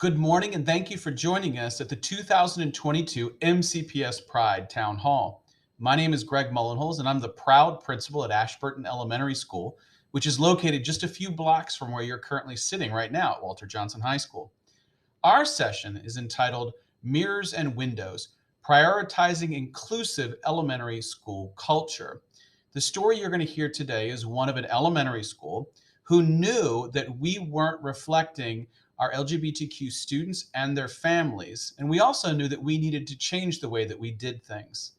Good morning, and thank you for joining us at the 2022 MCPS Pride Town Hall. My name is Greg Mullenholz, and I'm the proud principal at Ashburton Elementary School, which is located just a few blocks from where you're currently sitting right now at Walter Johnson High School. Our session is entitled Mirrors and Windows, Prioritizing Inclusive Elementary School Culture. The story you're going to hear today is one of an elementary school who knew that we weren't reflecting our LGBTQ students and their families, and we also knew that we needed to change the way that we did things.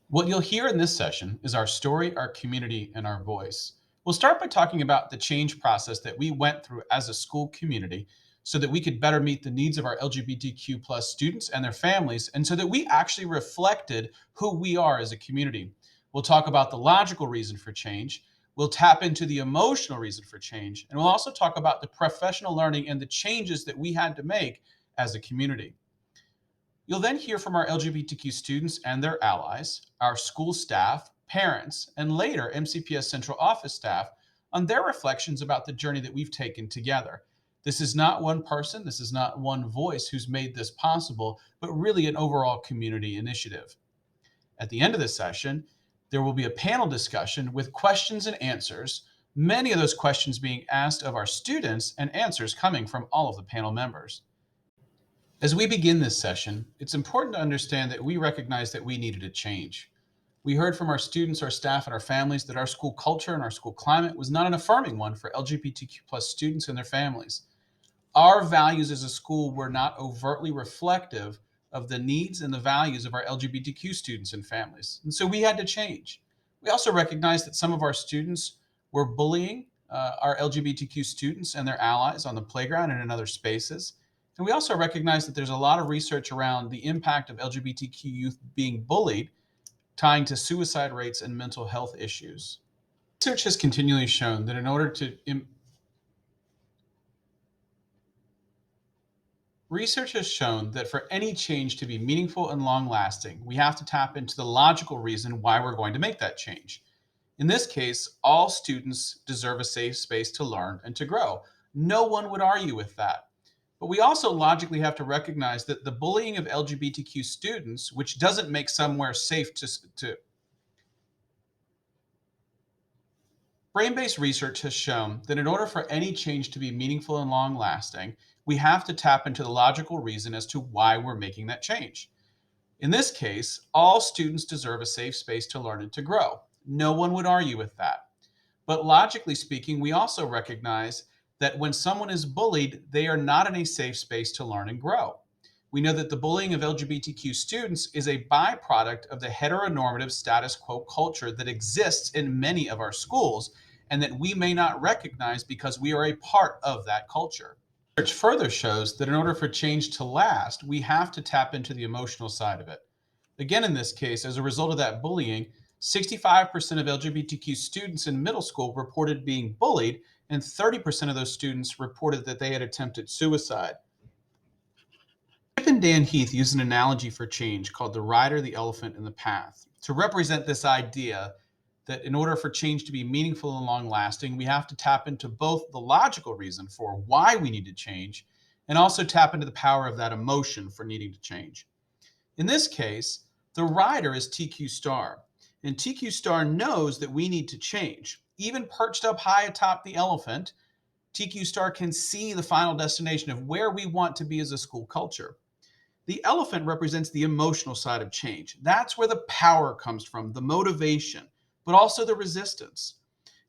What you'll hear in this session is our story, our community, and our voice. We'll start by talking about the change process that we went through as a school community so that we could better meet the needs of our LGBTQ plus students and their families, and so that we actually reflected who we are as a community. We'll talk about the logical reason for change. We'll tap into the emotional reason for change, and we'll also talk about the professional learning and the changes that we had to make as a community. You'll then hear from our LGBTQ students and their allies, our school staff, parents, and later MCPS Central Office staff on their reflections about the journey that we've taken together. This is not one person, this is not one voice who's made this possible, but really an overall community initiative. At the end of the session, there will be a panel discussion with questions and answers, many of those questions being asked of our students and answers coming from all of the panel members. As we begin this session, it's important to understand that we recognize that we needed a change. We heard from our students, our staff, and our families that our school culture and our school climate was not an affirming one for LGBTQ plus students and their families. Our values as a school were not overtly reflective of the needs and the values of our LGBTQ students and families. And so we had to change. We also recognized that some of our students were bullying our LGBTQ students and their allies on the playground and in other spaces. And we also recognize that there's a lot of research around the impact of LGBTQ youth being bullied, tying to suicide rates and mental health issues. Research has continually shown that in order to Research has shown that for any change to be meaningful and long lasting, we have to tap into the logical reason why we're going to make that change. In this case, all students deserve a safe space to learn and to grow. No one would argue with that. But we also logically have to recognize that the bullying of LGBTQ students, which doesn't make somewhere safe to brain-based research has shown that in order for any change to be meaningful and long-lasting, we have to tap into the logical reason as to why we're making that change. In this case, all students deserve a safe space to learn and to grow. No one would argue with that. But logically speaking, we also recognize that when someone is bullied, they are not in a safe space to learn and grow. We know that the bullying of LGBTQ students is a byproduct of the heteronormative status quo culture that exists in many of our schools and that we may not recognize because we are a part of that culture. Research further shows that in order for change to last, we have to tap into the emotional side of it. Again, in this case, as a result of that bullying, 65% of LGBTQ students in middle school reported being bullied, and 30% of those students reported that they had attempted suicide. Chip and Dan Heath used an analogy for change called the rider, the elephant, and the path to represent this idea that in order for change to be meaningful and long lasting, we have to tap into both the logical reason for why we need to change and also tap into the power of that emotion for needing to change. In this case, the rider is TQ Star, and TQ Star knows that we need to change. Even perched up high atop the elephant, TQ Star can see the final destination of where we want to be as a school culture. The elephant represents the emotional side of change. That's where the power comes from, the motivation, but also the resistance.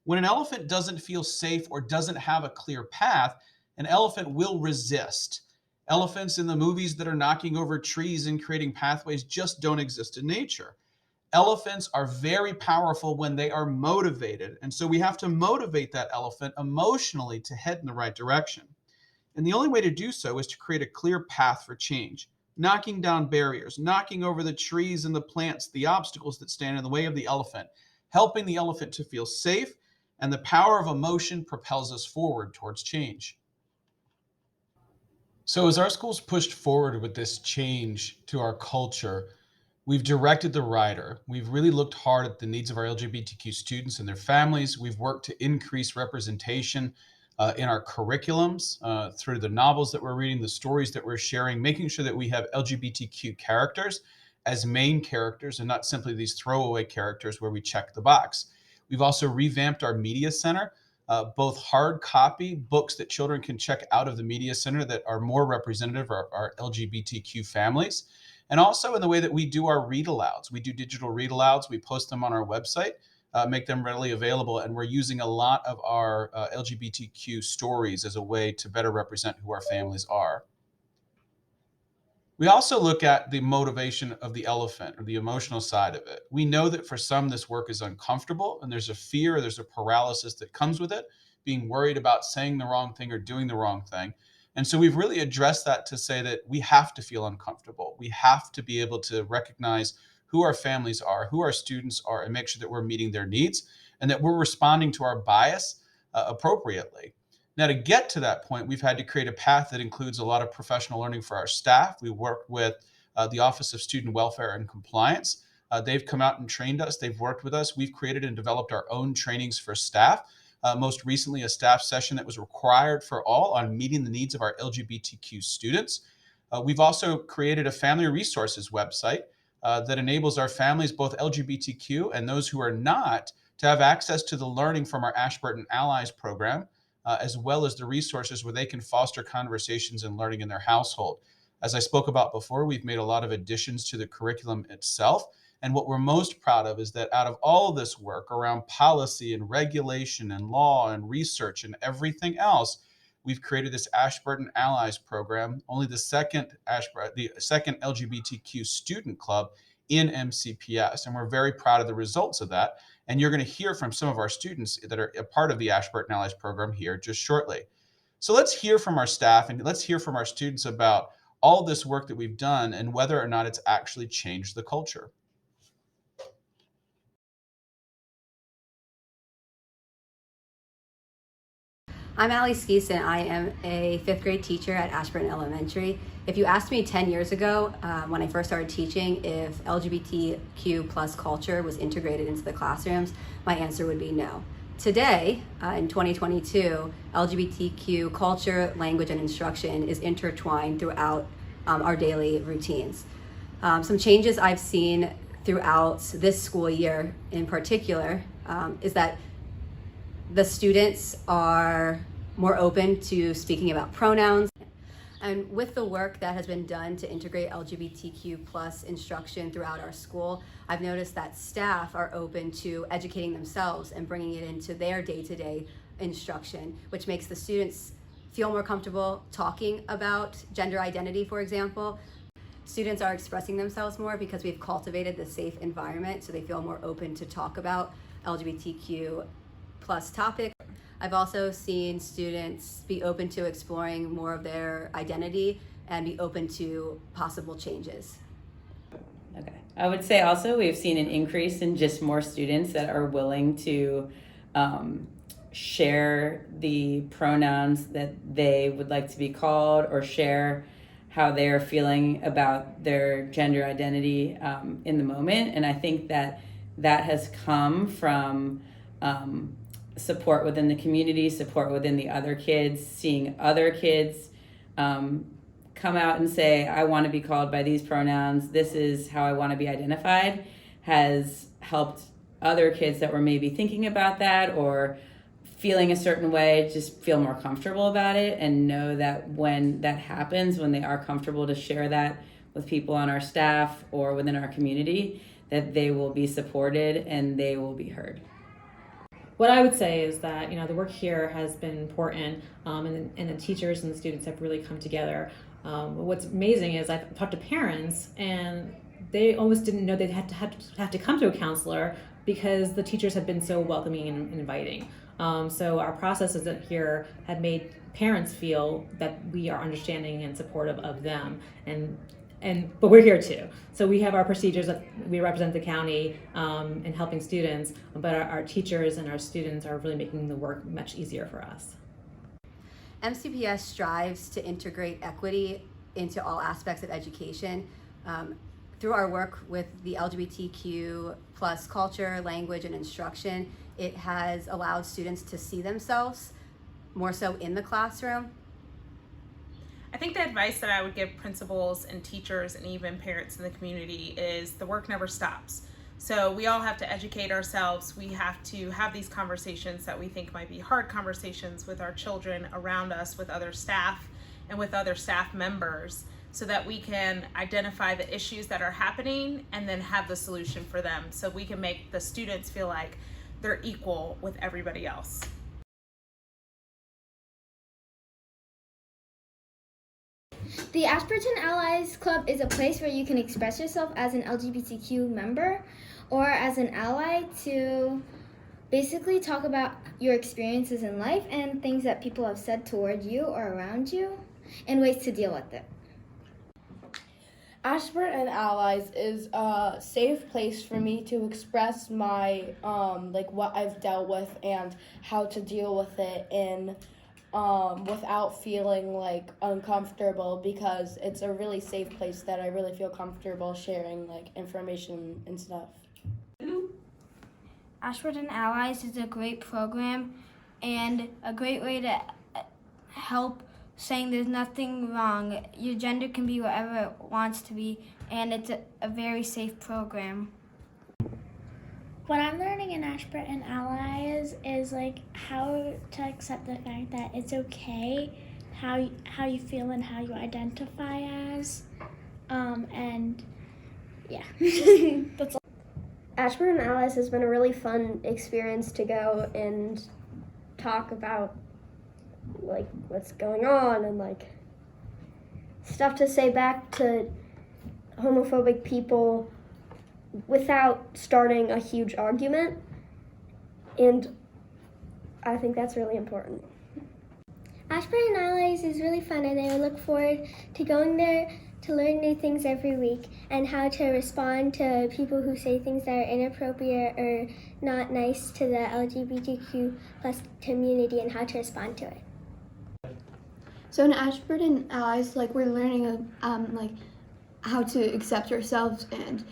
When an elephant doesn't feel safe or doesn't have a clear path, an elephant will resist. Elephants in the movies that are knocking over trees and creating pathways just don't exist in nature. Elephants are very powerful when they are motivated, and so we have to motivate that elephant emotionally to head in the right direction. And the only way to do so is to create a clear path for change, knocking down barriers, knocking over the trees and the plants, the obstacles that stand in the way of the elephant, helping the elephant to feel safe, and the power of emotion propels us forward towards change. So as our schools pushed forward with this change to our culture, we've directed the rider. We've really looked hard at the needs of our LGBTQ students and their families. We've worked to increase representation in our curriculums, through the novels that we're reading, the stories that we're sharing, making sure that we have LGBTQ characters as main characters and not simply these throwaway characters where we check the box. We've also revamped our media center, both hard copy books that children can check out of the media center that are more representative of our LGBTQ families, and also in the way that we do our read alouds. We do digital read alouds, we post them on our website, make them readily available, and we're using a lot of our LGBTQ stories as a way to better represent who our families are. We also look at the motivation of the elephant or the emotional side of it. We know that for some, this work is uncomfortable and there's a fear, there's a paralysis that comes with it, being worried about saying the wrong thing or doing the wrong thing. And so we've really addressed that to say that we have to feel uncomfortable. We have to be able to recognize who our families are, who our students are, and make sure that we're meeting their needs and that we're responding to our bias appropriately. Now, to get to that point, we've had to create a path that includes a lot of professional learning for our staff. We worked with the Office of Student Welfare and Compliance. They've come out and trained us. They've worked with us. We've created and developed our own trainings for staff. Most recently, a staff session that was required for all on meeting the needs of our LGBTQ students. We've also created a family resources website that enables our families, both LGBTQ and those who are not, to have access to the learning from our Ashburton Allies program, as well as the resources where they can foster conversations and learning in their household. As I spoke about before, we've made a lot of additions to the curriculum itself. And what we're most proud of is that out of all of this work around policy and regulation and law and research and everything else, we've created this Ashburton Allies program, only the second LGBTQ student club in MCPS. And we're very proud of the results of that. And you're going to hear from some of our students that are a part of the Ashburton Allies program here just shortly. So let's hear from our staff and let's hear from our students about all this work that we've done and whether or not it's actually changed the culture. I'm Allie Skeeson. I am a fifth grade teacher at Ashburton Elementary. If you asked me 10 years ago, when I first started teaching, if LGBTQ plus culture was integrated into the classrooms, my answer would be no. Today, in 2022, LGBTQ culture, language, and instruction is intertwined throughout our daily routines. Some changes I've seen throughout this school year in particular is that the students are more open to speaking about pronouns. And with the work that has been done to integrate LGBTQ plus instruction throughout our school, I've noticed that staff are open to educating themselves and bringing it into their day-to-day instruction, which makes the students feel more comfortable talking about gender identity, for example. Students are expressing themselves more because we've cultivated this safe environment, so they feel more open to talk about LGBTQ plus topic. I've also seen students be open to exploring more of their identity and be open to possible changes. Okay. I would say also we've seen an increase in just more students that are willing to share the pronouns that they would like to be called or share how they're feeling about their gender identity in the moment. And I think that that has come from support within the community, support within the other kids, seeing other kids come out and say, I want to be called by these pronouns, this is how I want to be identified, has helped other kids that were maybe thinking about that or feeling a certain way just feel more comfortable about it and know that when that happens, when they are comfortable to share that with people on our staff or within our community, that they will be supported and they will be heard. What I would say is that the work here has been important, and the teachers and the students have really come together. What's amazing is I've talked to parents, and they almost didn't know they had to come to a counselor because the teachers have been so welcoming and inviting. So our processes here have made parents feel that we are understanding and supportive of them, but we're here too. So we have our procedures that we represent the county in helping students, but our teachers and our students are really making the work much easier for us. MCPS strives to integrate equity into all aspects of education. Through our work with the LGBTQ plus culture, language, and instruction, it has allowed students to see themselves more so in the classroom. I think the advice that I would give principals and teachers and even parents in the community is the work never stops. So we all have to educate ourselves. We have to have these conversations that we think might be hard conversations with our children around us, with other staff and with other staff members, so that we can identify the issues that are happening and then have the solution for them, so we can make the students feel like they're equal with everybody else. The Ashburton Allies Club is a place where you can express yourself as an LGBTQ member or as an ally to basically talk about your experiences in life and things that people have said toward you or around you and ways to deal with it. Ashburton Allies is a safe place for me to express my what I've dealt with and how to deal with it in without feeling like uncomfortable, because it's a really safe place that I really feel comfortable sharing like information and stuff. Ashburton Allies is a great program and a great way to help saying there's nothing wrong. Your gender can be whatever it wants to be, and it's a very safe program. What I'm learning in Ashburton Allies is like how to accept the fact that it's okay how you feel and how you identify as, and yeah, that's all. Ashburton Allies has been a really fun experience to go and talk about like what's going on and like stuff to say back to homophobic people without starting a huge argument, and I think that's really important. Ashburton Allies is really fun, and I look forward to going there to learn new things every week and how to respond to people who say things that are inappropriate or not nice to the LGBTQ plus community and how to respond to it. So in Ashburton Allies, we're learning how to accept ourselves and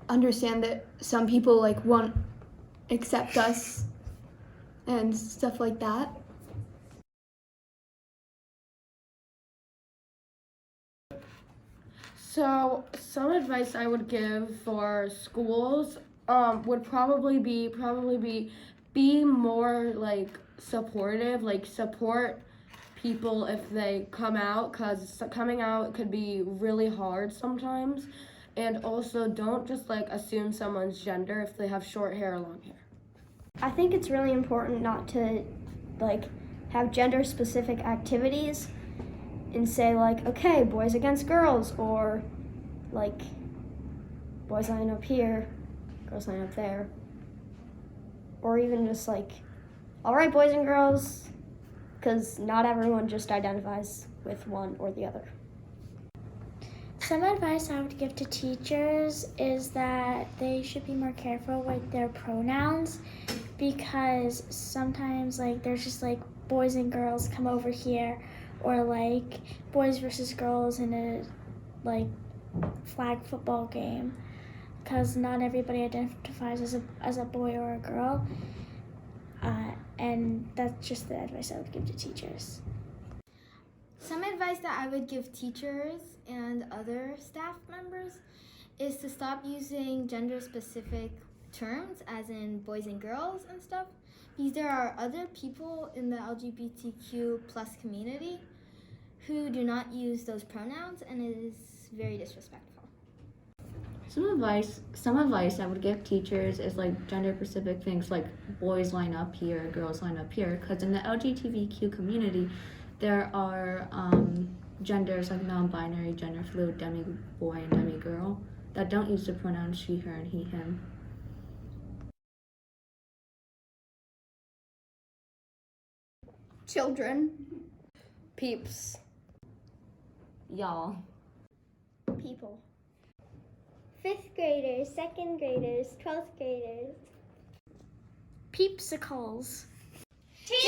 understand that some people won't accept us and stuff like that. So some advice I would give for schools would probably be more supportive, support people if they come out, because coming out could be really hard sometimes. And also don't just assume someone's gender if they have short hair or long hair. I think it's really important not to have gender specific activities and say okay, boys against girls, or boys line up here, girls line up there, or even just all right, boys and girls, because not everyone just identifies with one or the other. Some advice I would give to teachers is that they should be more careful with their pronouns, because sometimes there's just boys and girls come over here, or boys versus girls in a flag football game, because not everybody identifies as a boy or a girl, and that's just the advice I would give to teachers. Some advice that I would give teachers and other staff members is to stop using gender-specific terms, as in boys and girls and stuff, because there are other people in the LGBTQ plus community who do not use those pronouns, and it is very disrespectful. Some advice I would give teachers is gender-specific things, like boys line up here, girls line up here, because in the LGBTQ community, there are genders non-binary, gender fluid, demi-boy, and demi-girl that don't use the pronouns she, her, and he, him. Children, peeps, Y'all. People. 5th graders, 2nd graders, 12th graders. Peepsicles. Team!